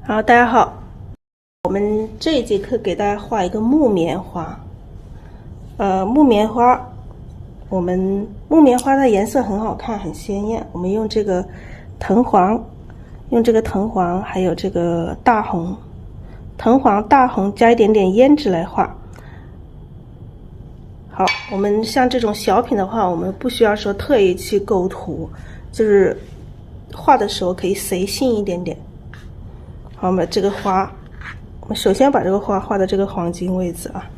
好，大家好，我们这一节课给大家画一个木棉花。木棉花，我们木棉花的颜色很好看，很鲜艳。我们用这个藤黄，还有这个大红，藤黄、大红加一点点胭脂来画。好，我们像这种小品的话，我们不需要说特意去构图，就是画的时候可以随性一点点。好，我们这个花，我们首先把这个花画到这个黄金位置啊，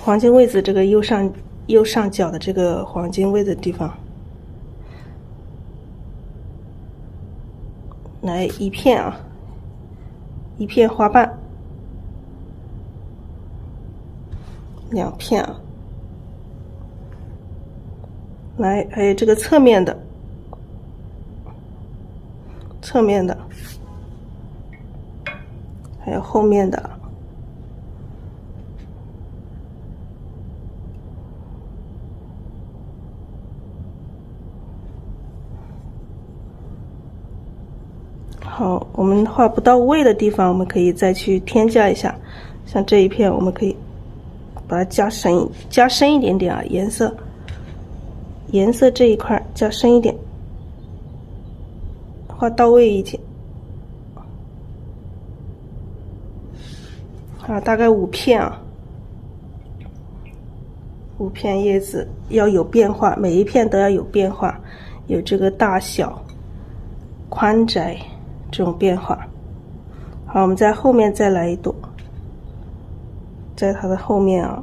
黄金位置这个右上角的这个黄金位置地方，来一片啊，一片花瓣，两片啊，来还有这个侧面的，还有后面的。好，我们画不到位的地方，我们可以再去添加一下。像这一片，我们可以把它加深一点点啊，颜色这一块加深一点，画到位一点。啊，大概5片啊，5片叶子要有变化，每一片都要有变化，有这个大小、宽窄这种变化。好，我们在后面再来一朵，在它的后面啊。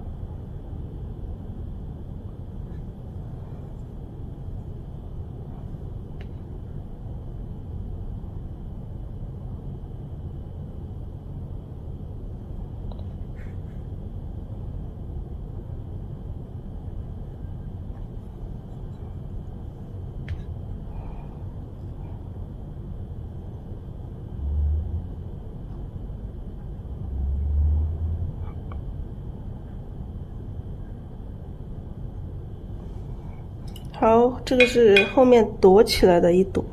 好，这个是后面躲起来的一朵。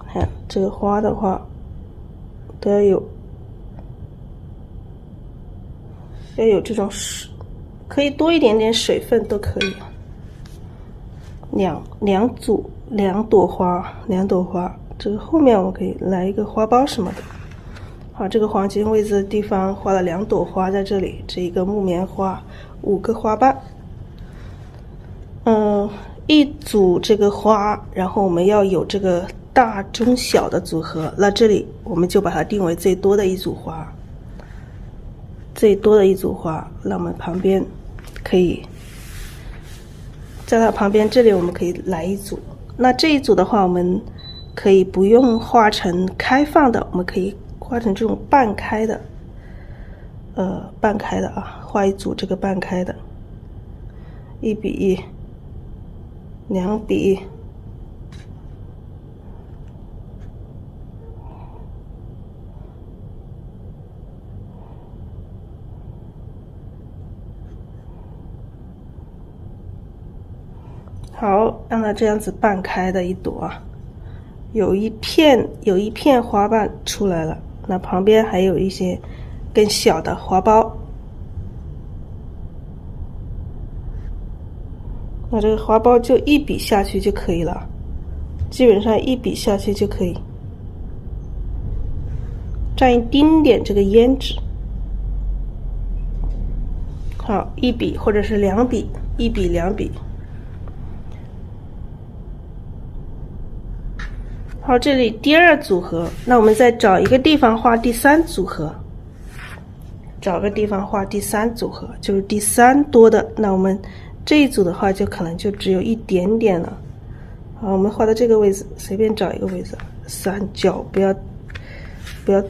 看这个花的话，都要有这种水，可以多一点点水分都可以。两朵花，这个后面我们可以来一个花苞什么的。好，这个黄金位置的地方画了2朵花在这里，这一个木棉花，5个花瓣。一组这个花，然后我们要有这个大中小的组合，那这里我们就把它定为最多的一组花。那我们旁边可以在它旁边这里我们可以来一组。那这一组的话，我们可以不用画成开放的，我们可以画成这种半开的啊，画一组这个半开的，1比1、2比。好，让它这样子半开的一朵啊，有一片花瓣出来了，那旁边还有一些更小的花苞。那这个花苞就1笔下去就可以了，基本上1笔下去就可以，蘸一丁点这个胭脂。好，1笔或者是2笔，1笔2笔。好，这里第2组合，那我们再找一个地方画第3组合，就是第3多的。那我们这一组的话，就可能就只有一点点了。好，我们画到这个位置，随便找一个位置，3角不要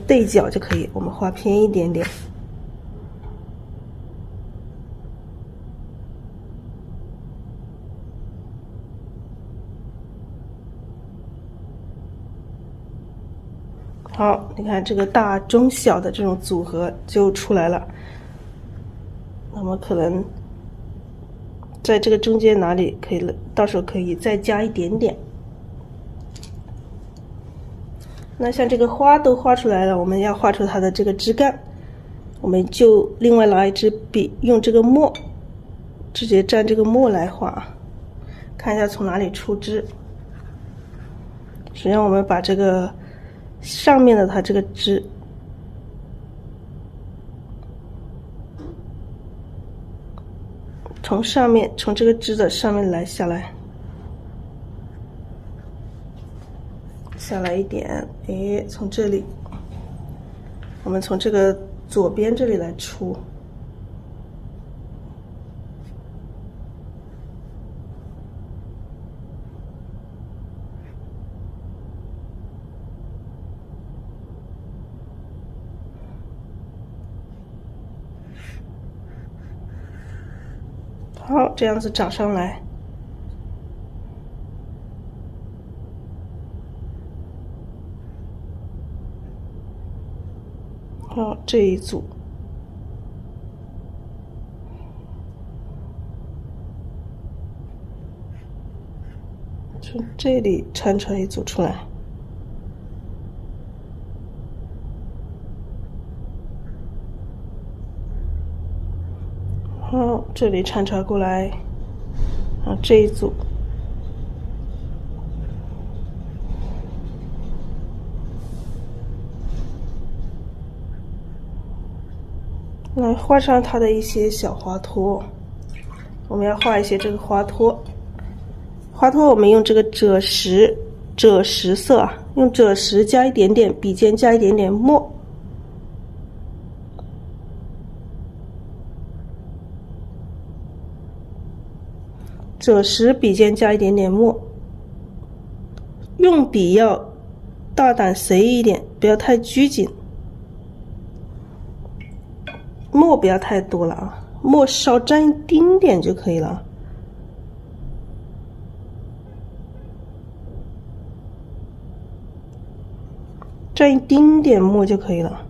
对角就可以，我们画偏一点点。好，你看这个大中小的这种组合就出来了。那么可能在这个中间哪里可以，到时候可以再加一点点。那像这个花都画出来了，我们要画出它的这个枝干，我们就另外拿一支笔，用这个墨，直接蘸这个墨来画，看一下从哪里出枝。首先我们把这个上面的它这个枝，从上面，从这个枝的上面来下来，下来一点，哎，从这里，我们从这个左边这里来出。好，这样子长上来。好，这一组。从这里穿出一组出来。好，这里穿插过来，好，这一组，来画上它的一些小花托。我们要画一些这个花托，花托我们用这个赭石色啊，用赭石加一点点笔尖，加一点点墨。赭石笔尖加一点点墨，用笔要大胆随意一点，不要太拘谨。墨不要太多了啊，墨少沾一丁点就可以了。沾一丁点墨就可以了。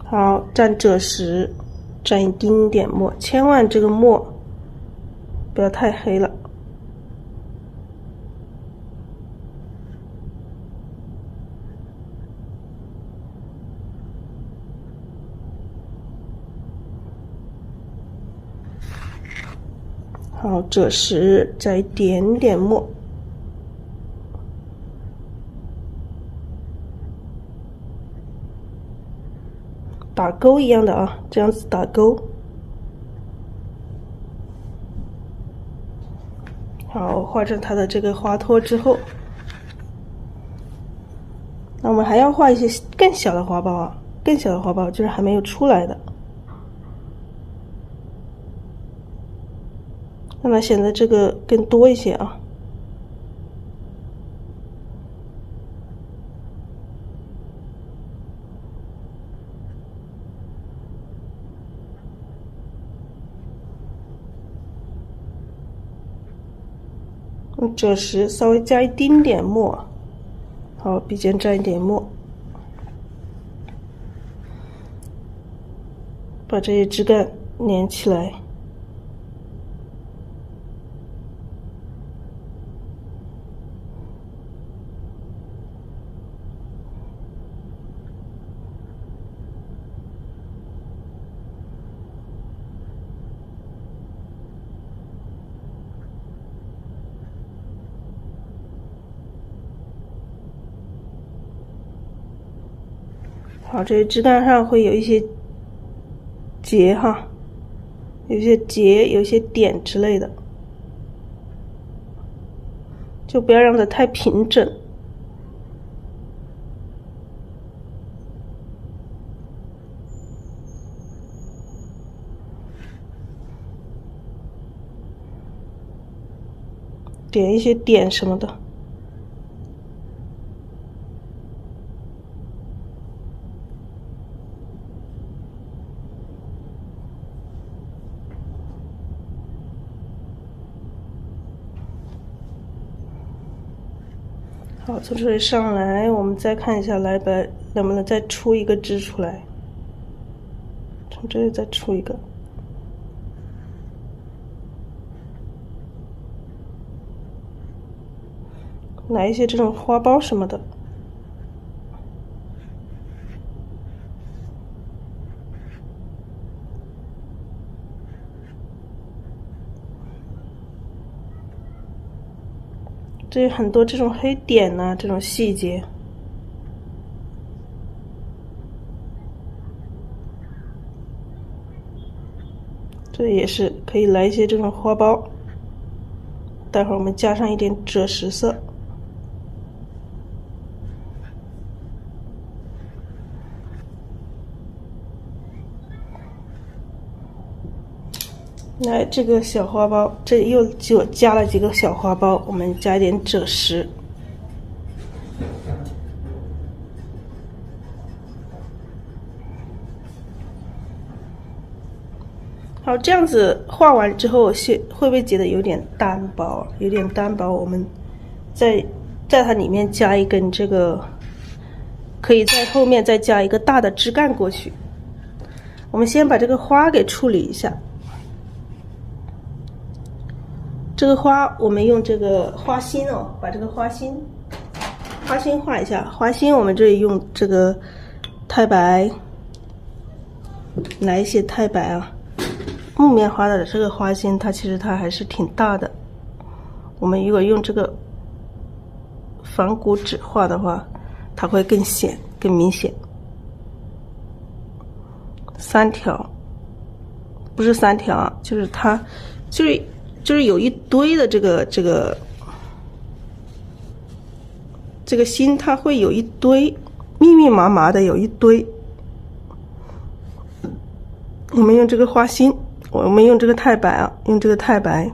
好，蘸赭石，蘸一丁点墨，千万这个墨不要太黑了。好，赭石加一点点墨。打勾一样的啊，这样子打勾。好，画成它的这个花托之后，那我们还要画一些更小的花苞啊，更小的花苞就是还没有出来的，让它显得这个更多一些啊。用赭石稍微加一丁点墨，好，笔尖蘸一点墨，把这些枝干连起来。好，这些枝干上会有一些结哈，有一些结，有一些点之类的，就不要让它太平整。点一些点什么的。好，从这里上来，我们再看一下，来把能不能再出一个枝出来？从这里再出一个。来一些这种花苞什么的。这有很多这种黑点啊，这种细节。这也是可以来一些这种花苞，待会儿我们加上一点赭石色。来，这个小花苞，这又就加了几个小花苞，我们加一点赭石。好，这样子画完之后，会不会觉得有点单薄？有点单薄，我们在它里面加一根这个，可以在后面再加一个大的枝干过去。我们先把这个花给处理一下。这个花，我们用这个花心哦，把这个花心画一下。花心我们这里用这个太白，来一些太白啊。木棉花的这个花心，它其实还是挺大的。我们如果用这个仿古纸画的话，它会更显、更明显。3条，不是3条啊，就是它，就是有一堆的这个心，它会有一堆密密麻麻的，有一堆。我们用这个花心，我们用这个太白啊，用这个太白，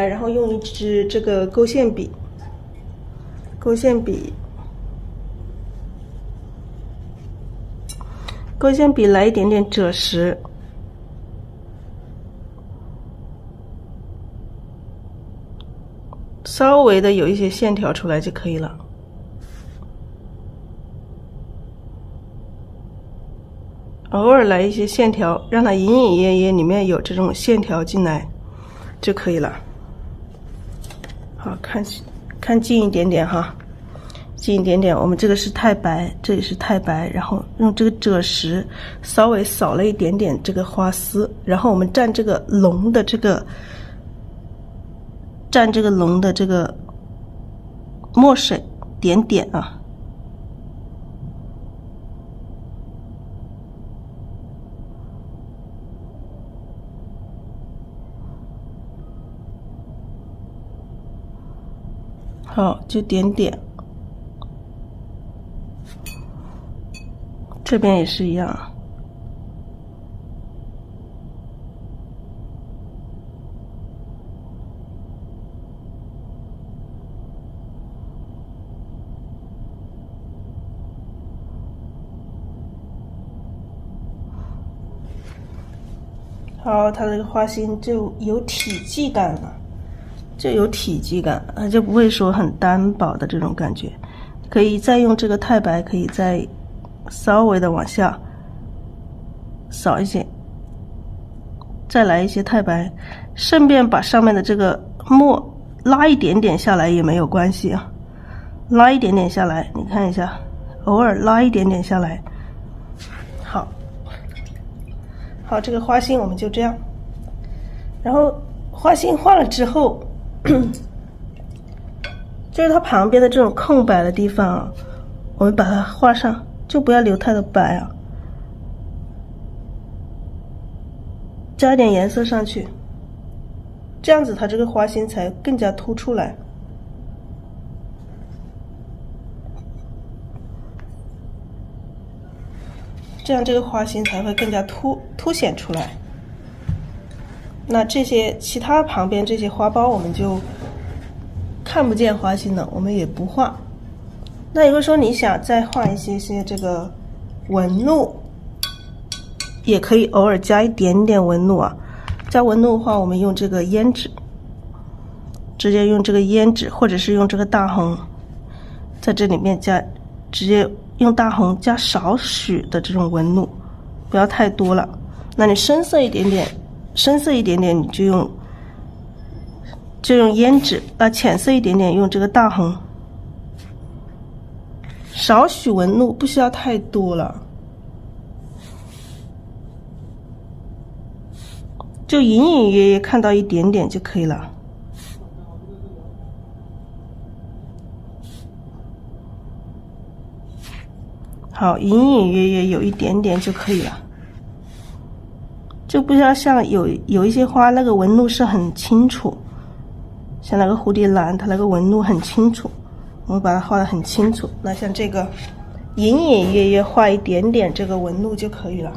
然后用一支这个勾线笔，来一点点赭石。稍微的有一些线条出来就可以了。偶尔来一些线条，让它隐隐约约里面有这种线条进来就可以了。好，看近一点点哈，近一点点。我们这个是太白，这里是太白，然后用这个赭石稍微扫了一点点这个花丝，然后我们蘸这个龙的这个墨水点点啊。好，就点点。这边也是一样。好，它这个花心就有体积感了。就不会说很单薄的这种感觉。可以再用这个太白，可以再稍微的往下扫一些，再来一些太白，顺便把上面的这个墨拉一点点下来也没有关系啊，拉一点点下来，你看一下，偶尔拉一点点下来。好，这个花心我们就这样，然后花心画了之后。就是它旁边的这种空白的地方啊，我们把它画上，就不要留太多白啊，加一点颜色上去，这样子它这个花心才更加突出来。这样这个花心才会更加凸显出来。那这些其他旁边这些花苞我们就看不见花心了，我们也不画。那如果说你想再画一些这个纹路，也可以偶尔加一点点纹路啊。加纹路的话，我们用这个胭脂，直接用这个胭脂，或者是用这个大红，在这里面直接用大红加少许的这种纹路，不要太多了。那你深色一点点，你就用胭脂；浅色一点点，用这个大红。少许纹路，不需要太多了，就隐隐约约看到一点点就可以了。好，隐隐约约有一点点就可以了，就不要像有一些花那个纹路是很清楚，像那个蝴蝶兰，它那个纹路很清楚，我们把它画得很清楚。那像这个隐隐约约画一点点这个纹路就可以了，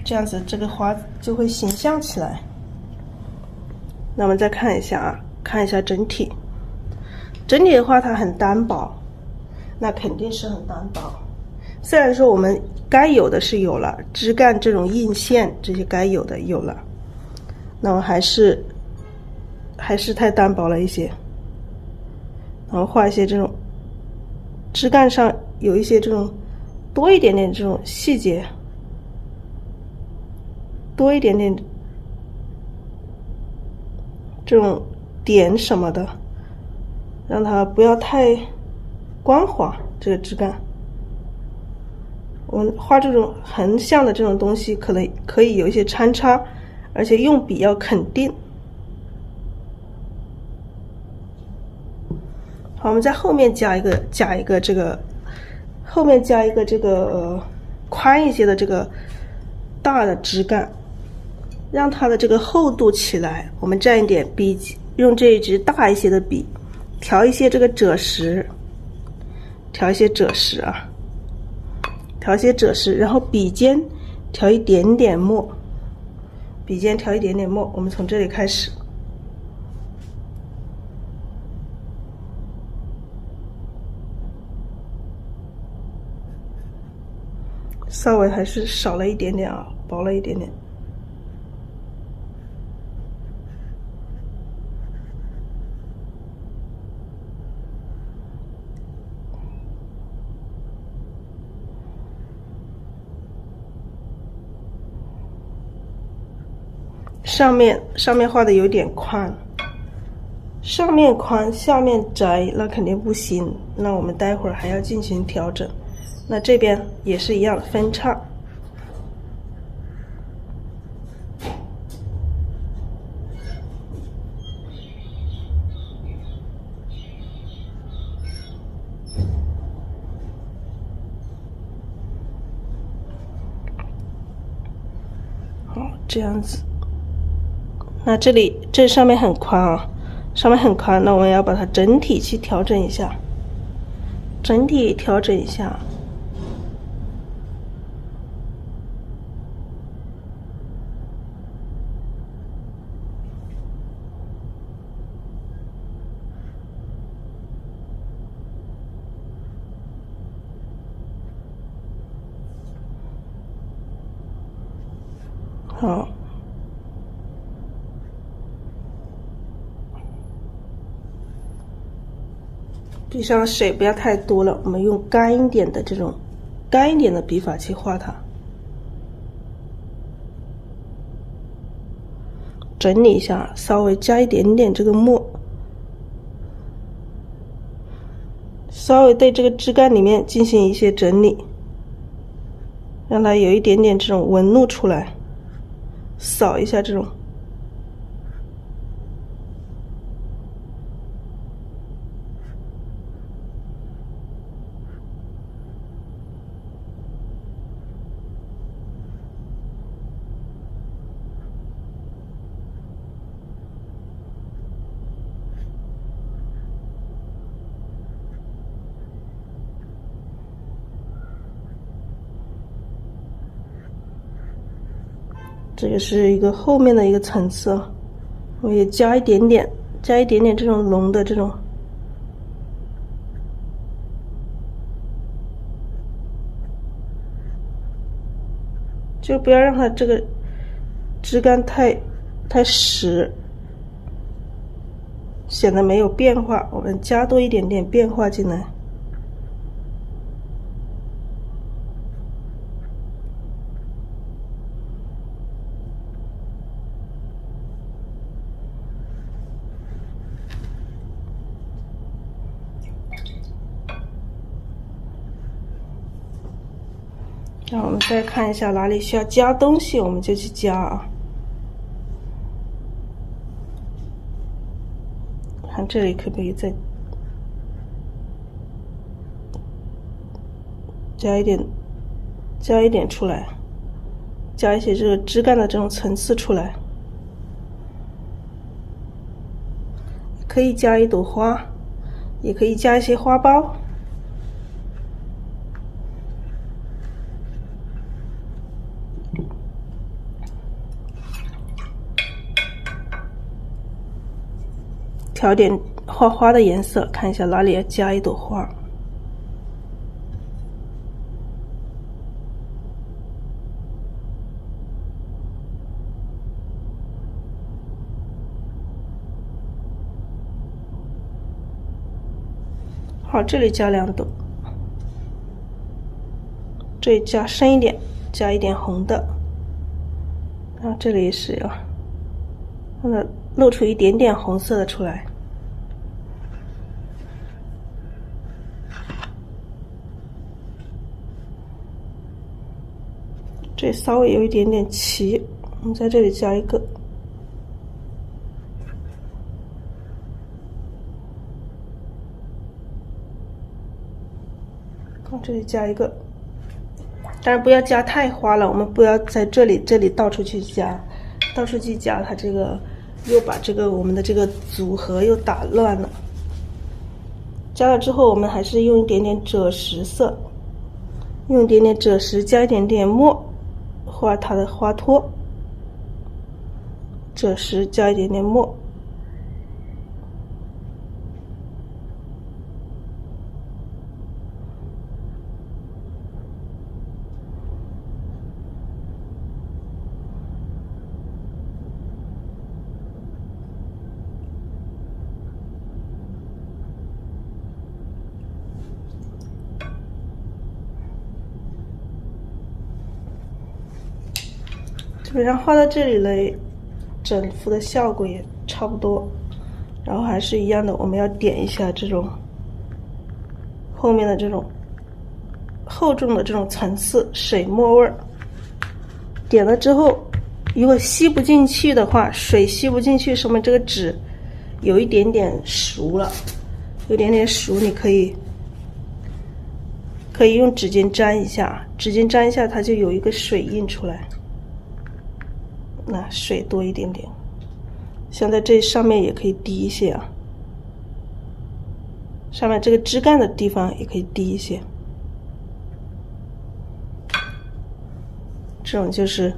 这样子这个花就会形象起来。那我们再看一下啊，看一下整体。整体的话它很单薄，那肯定是很单薄。虽然说我们该有的是有了，枝干这种印线这些该有的有了，那么还是太单薄了一些。然后画一些这种枝干上有一些这种多一点点这种细节，多一点点这种点什么的，让它不要太光滑。这个枝干我们画这种横向的这种东西可以有一些参差，而且用笔要肯定。好，我们在后面加一个这个，后面加一个这个宽一些的这个大的枝干，让它的这个厚度起来。我们蘸一点笔，用这一支大一些的笔，调一些这个赭石，调一些赭石啊，调一些赭石，然后笔尖调一点点墨，笔尖调一点点墨。我们从这里开始。稍微还是少了一点点啊，薄了一点点。上面画的有点宽，上面宽下面窄，那肯定不行，那我们待会儿还要进行调整。那这边也是一样分叉。好，这样子。那这上面很宽啊，上面很宽，那我们要把它整体去调整一下，整体调整一下。好，笔上的水不要太多了，我们用干一点的笔法去画它。整理一下，稍微加一点点这个墨，稍微对这个枝干里面进行一些整理，让它有一点点这种纹路出来，扫一下这种。这个是一个后面的一个层次，我也加一点点这种龙的这种，就不要让它这个枝干太实，显得没有变化。我们加多一点点变化进来。然后我们再看一下哪里需要加东西，我们就去加啊。看这里可不可以再加一点出来，加一些这个枝干的这种层次出来。可以加一朵花，也可以加一些花苞。调点花花的颜色，看一下哪里要加一朵花。好，这里加2朵，这里加深一点，加一点红的，然后这里也是要让它露出一点点红色的出来。这里稍微有一点点齐，我们在这里加一个。往这里加一个，当然不要加太花了，我们不要在这里到处去加，它这个又把这个我们的这个组合又打乱了。加了之后，我们还是用一点点赭石色，用一点点赭石，加一点点墨，画它的花托。赭石加一点点墨。基本上画到这里了，整幅的效果也差不多。然后还是一样的，我们要点一下这种后面的这种厚重的这种层次，水墨味儿。点了之后，如果吸不进去的话，水吸不进去，说明这个纸有一点点熟了，有点点熟，你可以用指尖沾一下，它就有一个水印出来。那水多一点点，像在这上面也可以滴一些啊，上面这个枝干的地方也可以滴一些。这种就是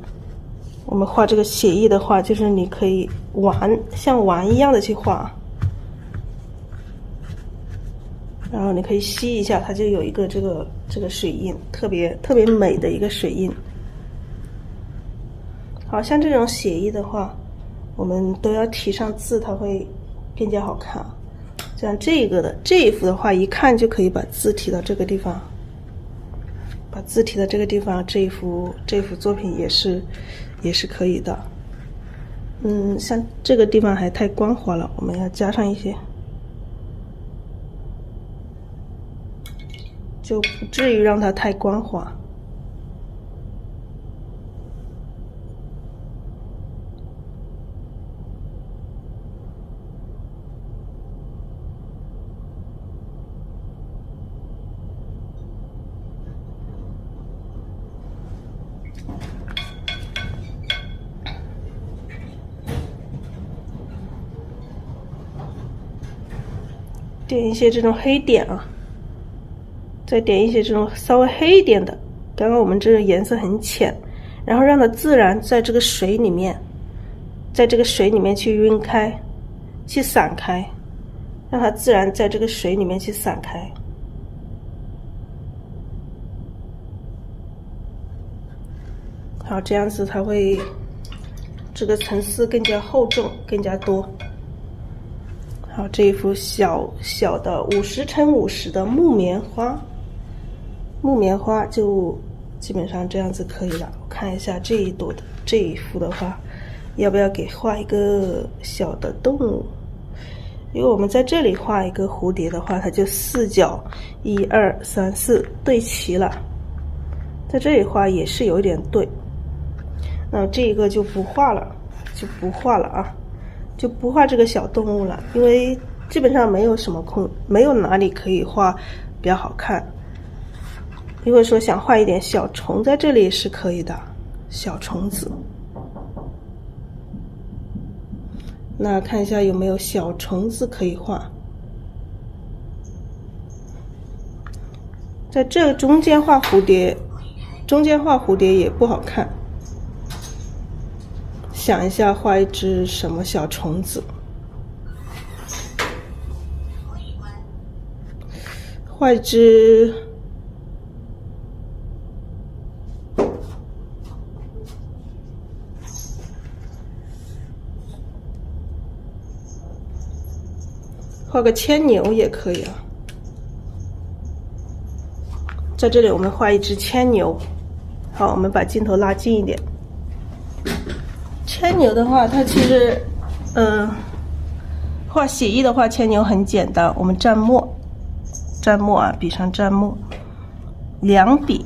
我们画这个写意的话，就是你可以像玩一样的去画，然后你可以吸一下，它就有一个这个水印，特别美的一个水印。好像这种写意的话，我们都要提上字，它会更加好看。像这一幅的话，一看就可以把字提到这个地方，这一幅作品也是可以的。像这个地方还太光滑了，我们要加上一些，就不至于让它太光滑。点一些这种黑点啊，再点一些这种稍微黑一点的。刚刚我们这个颜色很浅，然后让它自然在这个水里面，去晕开，去散开，让它自然在这个水里面去散开。好，这样子它会这个层次更加厚重，更加多。好，这一幅小小的50×50的木棉花就基本上这样子可以了。我看一下这一幅的话，要不要给画一个小的动物？因为我们在这里画一个蝴蝶的话，它就4角1、2、3、4对齐了，在这里画也是有点对。那这个就不画了，啊，就不画这个小动物了，因为基本上没有什么没有哪里可以画比较好看。如果说想画一点小虫在这里是可以的，小虫子。那看一下有没有小虫子可以画。在这中间画蝴蝶，也不好看。想一下画一只什么小虫子，画一只画个牵牛也可以啊。在这里我们画一只牵牛。好，我们把镜头拉近一点。牵牛的话，它其实画写意的话，牵牛很简单，我们蘸墨啊，笔上蘸墨，两笔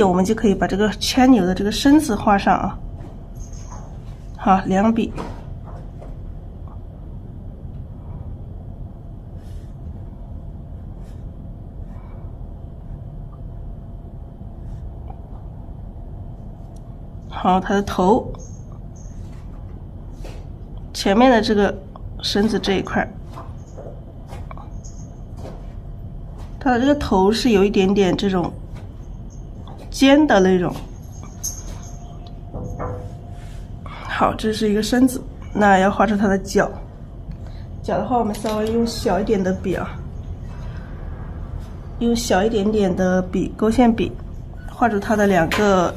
我们就可以把这个牵牛的这个身子画上啊。好，两笔。好，它的头，前面的这个身子这一块，它的这个头是有一点点这种尖的那种。好，这是一个身子，那要画出它的脚。脚的话，我们稍微用小一点的笔啊，用小一点点的笔，勾线笔，画出它的两个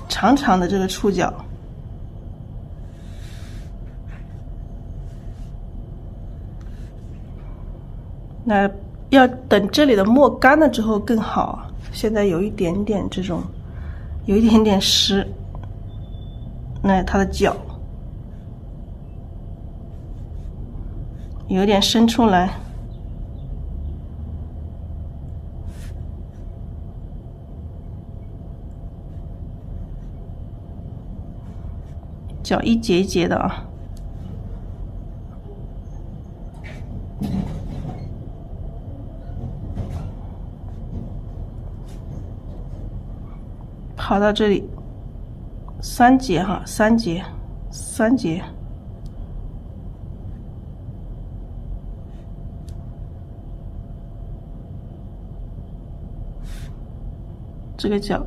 长长的这个触角。那要等这里的墨干了之后更好，现在有一点点这种，有一点点湿。那它的脚有点伸出来，脚一节一节的啊。跑到这里3节哈，3节。这个角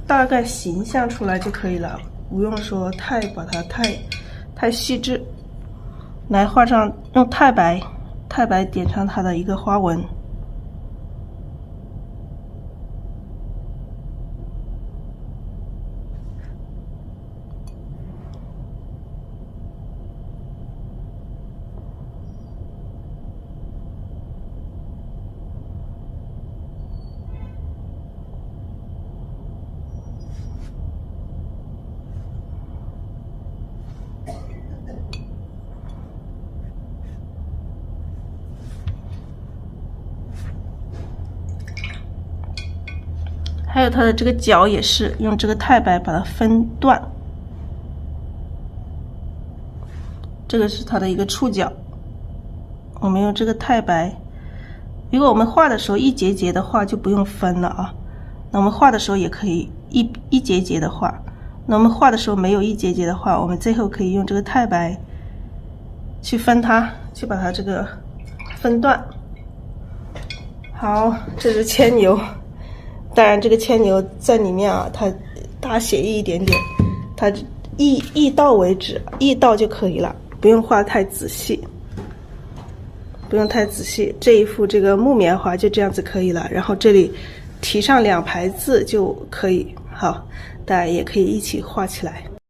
大概形象出来就可以了，不用说把它太细致。来画上，用太白点上它的一个花纹。还有它的这个脚也是用这个太白把它分段，这个是它的一个触角，我们用这个太白。如果我们画的时候一节节的画就不用分了啊，那我们画的时候也可以一节节的画。那我们画的时候没有一节节的画，我们最后可以用这个太白去分它，去把它这个分段。好，这是牵牛。当然这个牵牛在里面啊，它大写意一点点，它一道为止，一道就可以了，不用画太仔细，这一幅这个木棉花就这样子可以了，然后这里提上2排字就可以。好，大家也可以一起画起来。